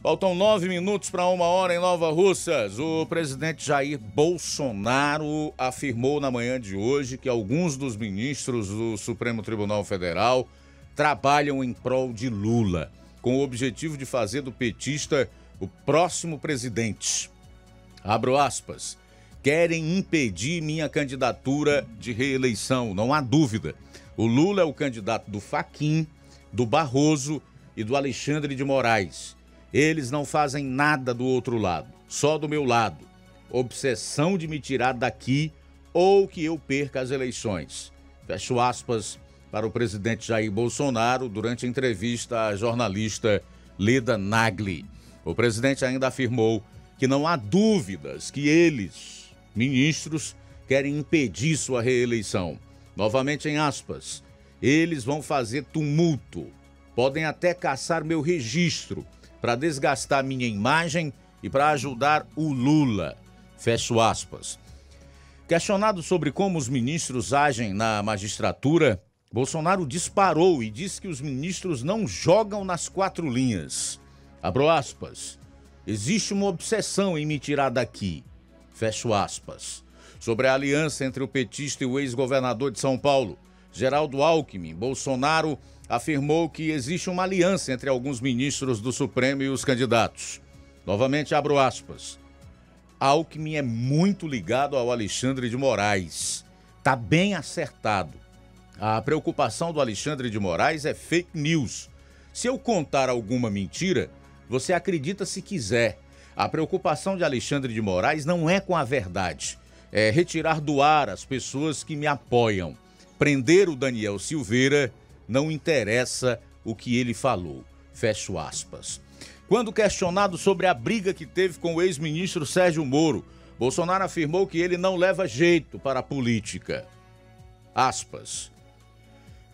Faltam 9 minutos para 1h em Nova Russas. O presidente Jair Bolsonaro afirmou na manhã de hoje que alguns dos ministros do Supremo Tribunal Federal trabalham em prol de Lula, com o objetivo de fazer do petista o próximo presidente. Abro aspas. Querem impedir minha candidatura de reeleição, não há dúvida. O Lula é o candidato do Fachin, do Barroso e do Alexandre de Moraes. Eles não fazem nada do outro lado, só do meu lado. Obsessão de me tirar daqui ou que eu perca as eleições. Fecho aspas para o presidente Jair Bolsonaro durante a entrevista à jornalista Leda Nagli. O presidente ainda afirmou que não há dúvidas que eles, ministros, querem impedir sua reeleição. Novamente em aspas, eles vão fazer tumulto, podem até caçar meu registro para desgastar minha imagem e para ajudar o Lula. Fecho aspas. Questionado sobre como os ministros agem na magistratura, Bolsonaro disparou e disse que os ministros não jogam nas 4 linhas. Abro aspas. Existe uma obsessão em me tirar daqui. Fecho aspas. Sobre a aliança entre o petista e o ex-governador de São Paulo, Geraldo Alckmin, Bolsonaro afirmou que existe uma aliança entre alguns ministros do Supremo e os candidatos. Novamente abro aspas. Alckmin é muito ligado ao Alexandre de Moraes. Tá bem acertado. A preocupação do Alexandre de Moraes é fake news. Se eu contar alguma mentira, você acredita se quiser. A preocupação de Alexandre de Moraes não é com a verdade. É retirar do ar as pessoas que me apoiam. Prender o Daniel Silveira não interessa o que ele falou. Fecho aspas. Quando questionado sobre a briga que teve com o ex-ministro Sérgio Moro, Bolsonaro afirmou que ele não leva jeito para a política. Aspas.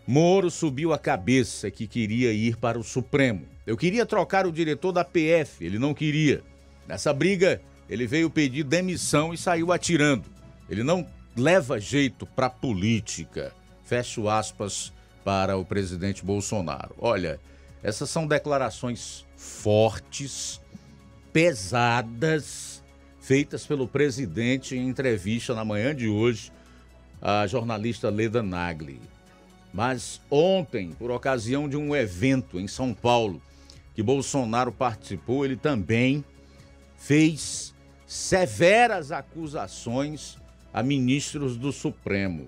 Moro subiu a cabeça que queria ir para o Supremo. Eu queria trocar o diretor da PF, ele não queria. Nessa briga, ele veio pedir demissão e saiu atirando. Ele não leva jeito para a política. Fecho aspas para o presidente Bolsonaro. Olha, essas são declarações fortes, pesadas, feitas pelo presidente em entrevista na manhã de hoje à jornalista Leda Nagli. Mas ontem, por ocasião de um evento em São Paulo, que Bolsonaro participou, ele também fez severas acusações a ministros do Supremo.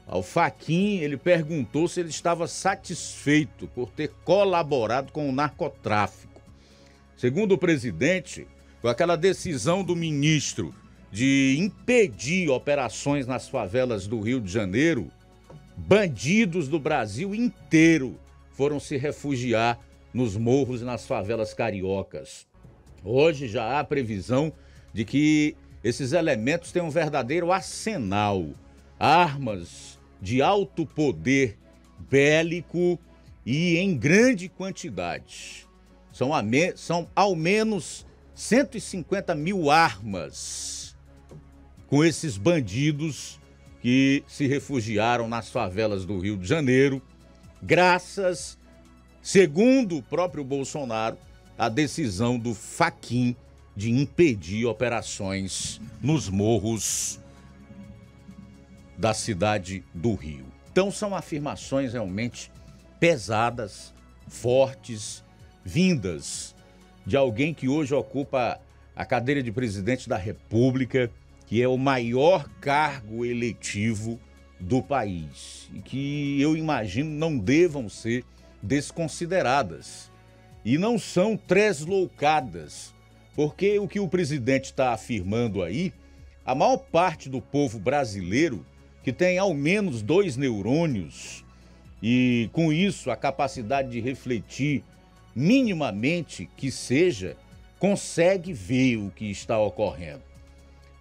Ao Fachin, ele perguntou se ele estava satisfeito por ter colaborado com o narcotráfico. Segundo o presidente, com aquela decisão do ministro de impedir operações nas favelas do Rio de Janeiro, bandidos do Brasil inteiro foram se refugiar nos morros e nas favelas cariocas. Hoje já há previsão de que esses elementos têm um verdadeiro arsenal, armas de alto poder bélico e em grande quantidade. São ao menos 150 mil armas com esses bandidos que se refugiaram nas favelas do Rio de Janeiro, graças, segundo o próprio Bolsonaro, à decisão do Fachin de impedir operações nos morros da cidade do Rio. Então são afirmações realmente pesadas, fortes, vindas de alguém que hoje ocupa a cadeira de presidente da República, que é o maior cargo eletivo do país e que eu imagino não devam ser desconsideradas e não são tresloucadas, porque o que o presidente está afirmando aí, a maior parte do povo brasileiro que tem ao menos 2 neurônios e com isso a capacidade de refletir minimamente que seja, consegue ver o que está ocorrendo.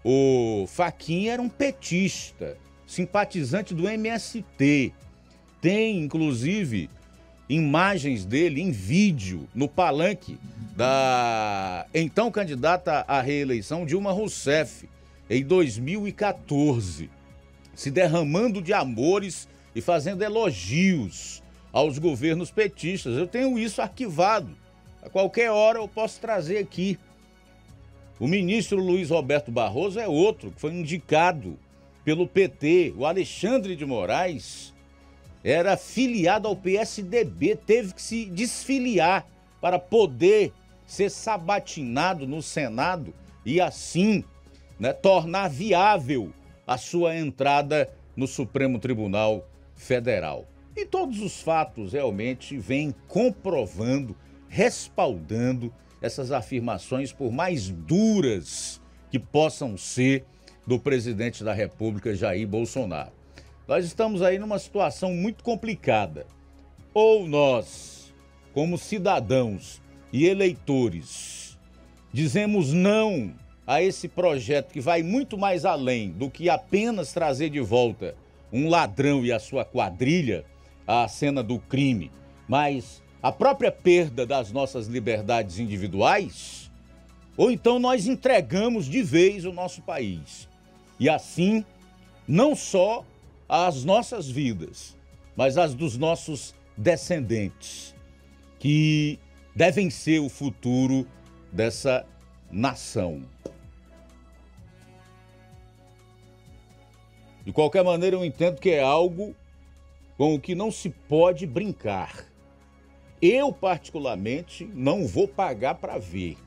O Fachin era um petista, simpatizante do MST. Tem, inclusive, imagens dele em vídeo no palanque da então candidata à reeleição Dilma Rousseff, em 2014, se derramando de amores e fazendo elogios aos governos petistas. Eu tenho isso arquivado A qualquer hora eu posso trazer aqui. O ministro Luiz Roberto Barroso é outro que foi indicado pelo PT. O Alexandre de Moraes era filiado ao PSDB, teve que se desfiliar para poder ser sabatinado no Senado e assim, né, tornar viável a sua entrada no Supremo Tribunal Federal. E todos os fatos realmente vêm comprovando, respaldando essas afirmações, por mais duras que possam ser, do presidente da República, Jair Bolsonaro. Nós estamos aí numa situação muito complicada. Ou nós, como cidadãos e eleitores, dizemos não a esse projeto que vai muito mais além do que apenas trazer de volta um ladrão e a sua quadrilha à cena do crime, mas a própria perda das nossas liberdades individuais, ou então nós entregamos de vez o nosso país. E assim, não só as nossas vidas, mas as dos nossos descendentes, que devem ser o futuro dessa nação. De qualquer maneira, eu entendo que é algo com o que não se pode brincar. Eu, particularmente, não vou pagar para ver.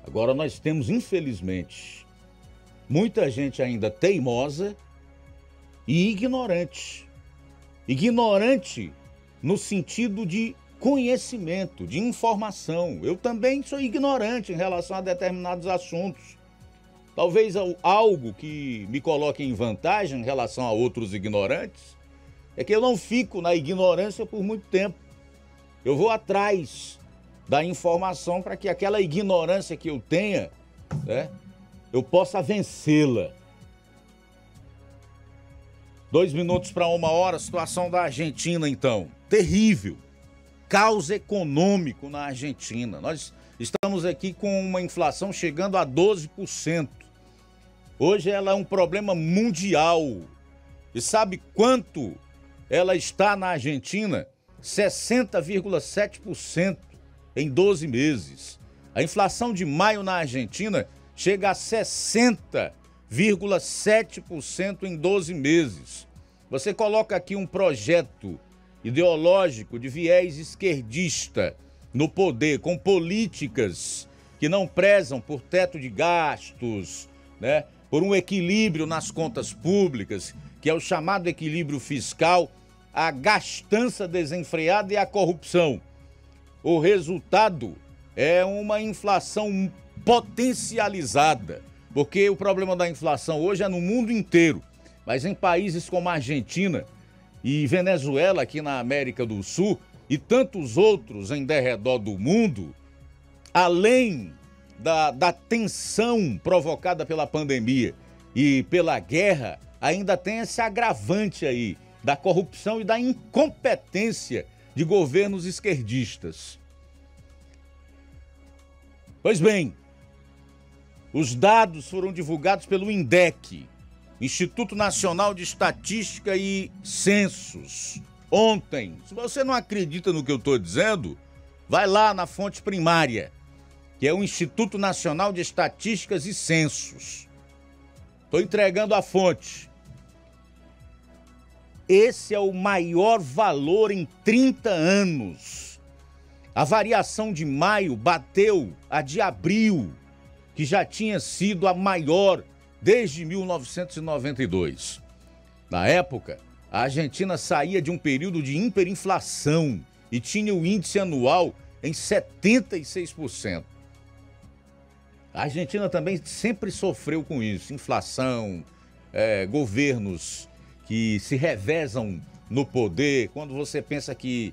Agora, nós temos, infelizmente, muita gente ainda teimosa e ignorante. Ignorante no sentido de conhecimento, de informação. Eu também sou ignorante em relação a determinados assuntos. Talvez algo que me coloque em vantagem em relação a outros ignorantes é que eu não fico na ignorância por muito tempo. Eu vou atrás da informação para que aquela ignorância que eu tenha, né, eu possa vencê-la. 2 minutos para 1h, situação da Argentina, então. Terrível. Caos econômico na Argentina. Nós estamos aqui com uma inflação chegando a 12%. Hoje ela é um problema mundial. E sabe quanto ela está na Argentina? 60,7% em 12 meses. A inflação de maio na Argentina chega a 60,7% em 12 meses. Você coloca aqui um projeto ideológico de viés esquerdista no poder, com políticas que não prezam por teto de gastos, né? Por um equilíbrio nas contas públicas, que é o chamado equilíbrio fiscal, a gastança desenfreada e a corrupção. O resultado é uma inflação potencializada, porque o problema da inflação hoje é no mundo inteiro, mas em países como a Argentina e Venezuela, aqui na América do Sul, e tantos outros em derredor do mundo, além da tensão provocada pela pandemia e pela guerra, ainda tem esse agravante aí da corrupção e da incompetência de governos esquerdistas. Pois bem, os dados foram divulgados pelo INDEC, Instituto Nacional de Estatística e Censos, ontem. Se você não acredita no que eu estou dizendo, vai lá na fonte primária, que é o Instituto Nacional de Estatísticas e Censos. Estou entregando a fonte. Esse é o maior valor em 30 anos. A variação de maio bateu a de abril, que já tinha sido a maior desde 1992. Na época, a Argentina saía de um período de hiperinflação e tinha o índice anual em 76%. A Argentina também sempre sofreu com isso, inflação, governos que se revezam no poder. Quando você pensa que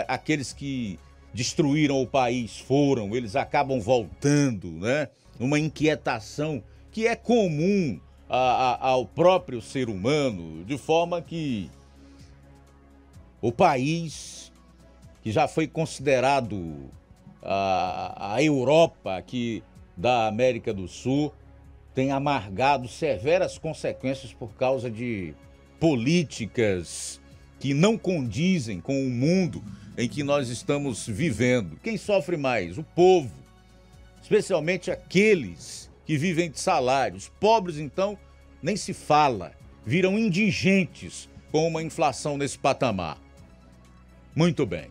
aqueles que destruíram o país foram, eles acabam voltando, né? Uma inquietação que é comum ao próprio ser humano, de forma que o país, que já foi considerado a Europa aqui da América do Sul, tem amargado severas consequências por causa de políticas que não condizem com o mundo em que nós estamos vivendo. Quem sofre mais? O povo, especialmente aqueles que vivem de salários. Pobres, então, nem se fala, viram indigentes com uma inflação nesse patamar. Muito bem.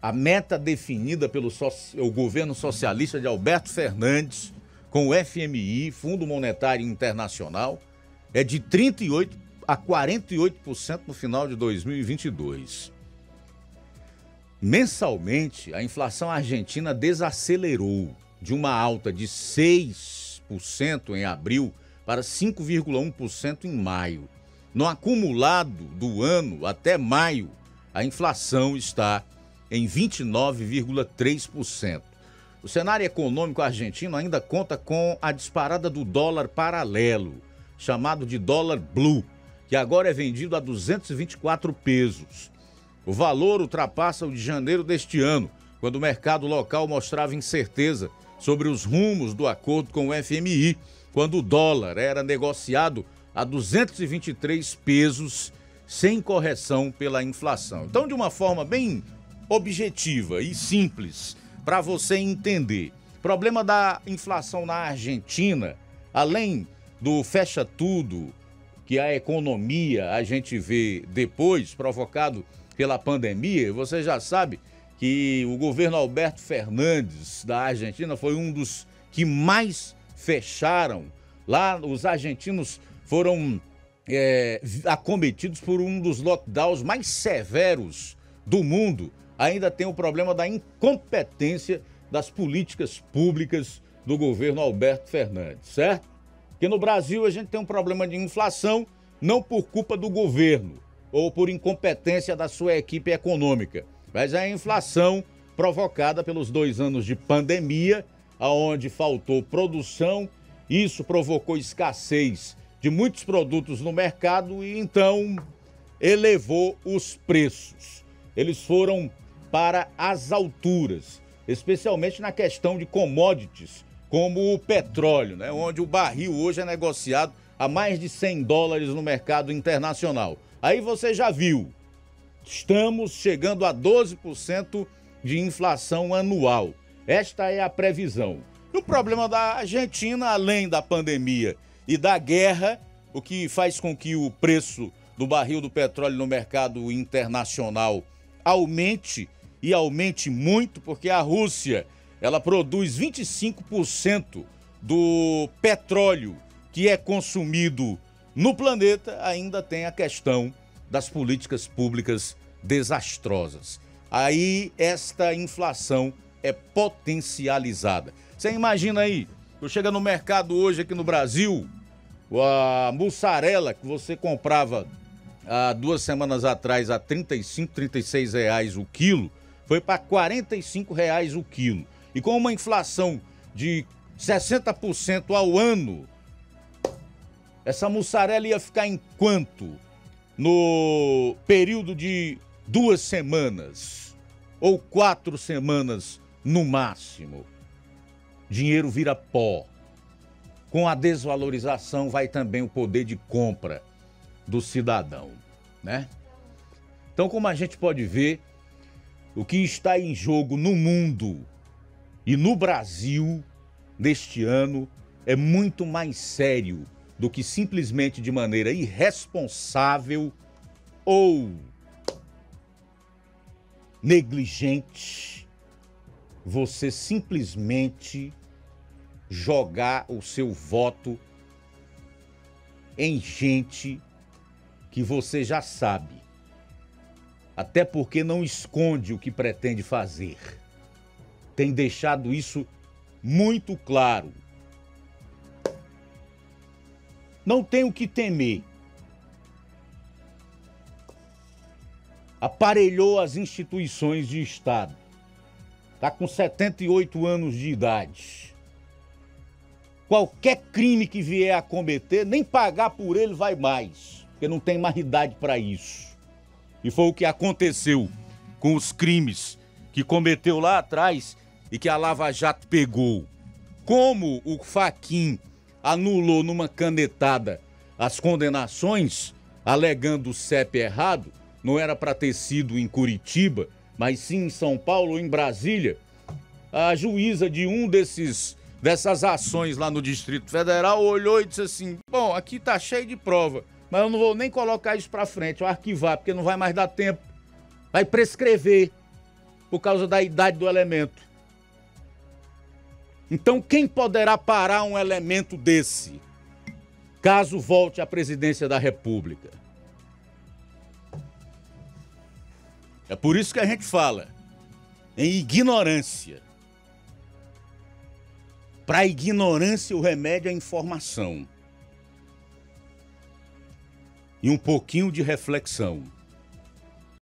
A meta definida pelo o governo socialista de Alberto Fernandes com o FMI, Fundo Monetário Internacional, é de 38% a 48% no final de 2022. Mensalmente, a inflação argentina desacelerou de uma alta de 6% em abril para 5,1% em maio. No acumulado do ano até maio, a inflação está em 29,3%. O cenário econômico argentino ainda conta com a disparada do dólar paralelo, chamado de dólar blue, que agora é vendido a 224 pesos. O valor ultrapassa o de janeiro deste ano, quando o mercado local mostrava incerteza sobre os rumos do acordo com o FMI, quando o dólar era negociado a 223 pesos, sem correção pela inflação. Então, de uma forma bem objetiva e simples, para você entender, o problema da inflação na Argentina, além do fecha tudo, que a economia a gente vê depois, provocado pela pandemia, você já sabe que o governo Alberto Fernandes da Argentina foi um dos que mais fecharam. Lá os argentinos foram acometidos por um dos lockdowns mais severos do mundo. Ainda tem o problema da incompetência das políticas públicas do governo Alberto Fernandes, certo? Porque no Brasil a gente tem um problema de inflação não por culpa do governo ou por incompetência da sua equipe econômica, mas é a inflação provocada pelos 2 anos de pandemia, onde faltou produção, isso provocou escassez de muitos produtos no mercado e então elevou os preços. Eles foram para as alturas, especialmente na questão de commodities, como o petróleo, né? Onde o barril hoje é negociado a mais de $100 no mercado internacional. Aí você já viu, estamos chegando a 12% de inflação anual. Esta é a previsão. E o problema da Argentina, além da pandemia e da guerra, o que faz com que o preço do barril do petróleo no mercado internacional aumente, e aumente muito, porque a Rússia, ela produz 25% do petróleo que é consumido no planeta. Ainda tem a questão das políticas públicas desastrosas. Aí esta inflação é potencializada. Você imagina aí, tu chega no mercado hoje aqui no Brasil, a mussarela que você comprava há 2 semanas atrás a R$35, R$36 o quilo, foi para R$45 o quilo. E com uma inflação de 60% ao ano, essa mussarela ia ficar em quanto? No período de 2 semanas ou 4 semanas no máximo. Dinheiro vira pó. Com a desvalorização vai também o poder de compra do cidadão, né? Então, como a gente pode ver, o que está em jogo no mundo e no Brasil neste ano é muito mais sério do que simplesmente de maneira irresponsável ou negligente você simplesmente jogar o seu voto em gente que você já sabe, até porque não esconde o que pretende fazer. Tem deixado isso muito claro. Não tem o que temer. Aparelhou as instituições de Estado. Está com 78 anos de idade. Qualquer crime que vier a cometer, nem pagar por ele vai mais, porque não tem mais idade para isso. E foi o que aconteceu com os crimes que cometeu lá atrás e que a Lava Jato pegou. Como o Fachin anulou numa canetada as condenações, alegando o CEP errado, não era para ter sido em Curitiba, mas sim em São Paulo ou em Brasília, a juíza de dessas ações lá no Distrito Federal olhou e disse assim: bom, aqui tá cheio de prova, mas eu não vou nem colocar isso para frente, vou arquivar, porque não vai mais dar tempo. Vai prescrever por causa da idade do elemento. Então, quem poderá parar um elemento desse, caso volte à presidência da República? É por isso que a gente fala em ignorância. Para a ignorância, o remédio é a informação. E um pouquinho de reflexão.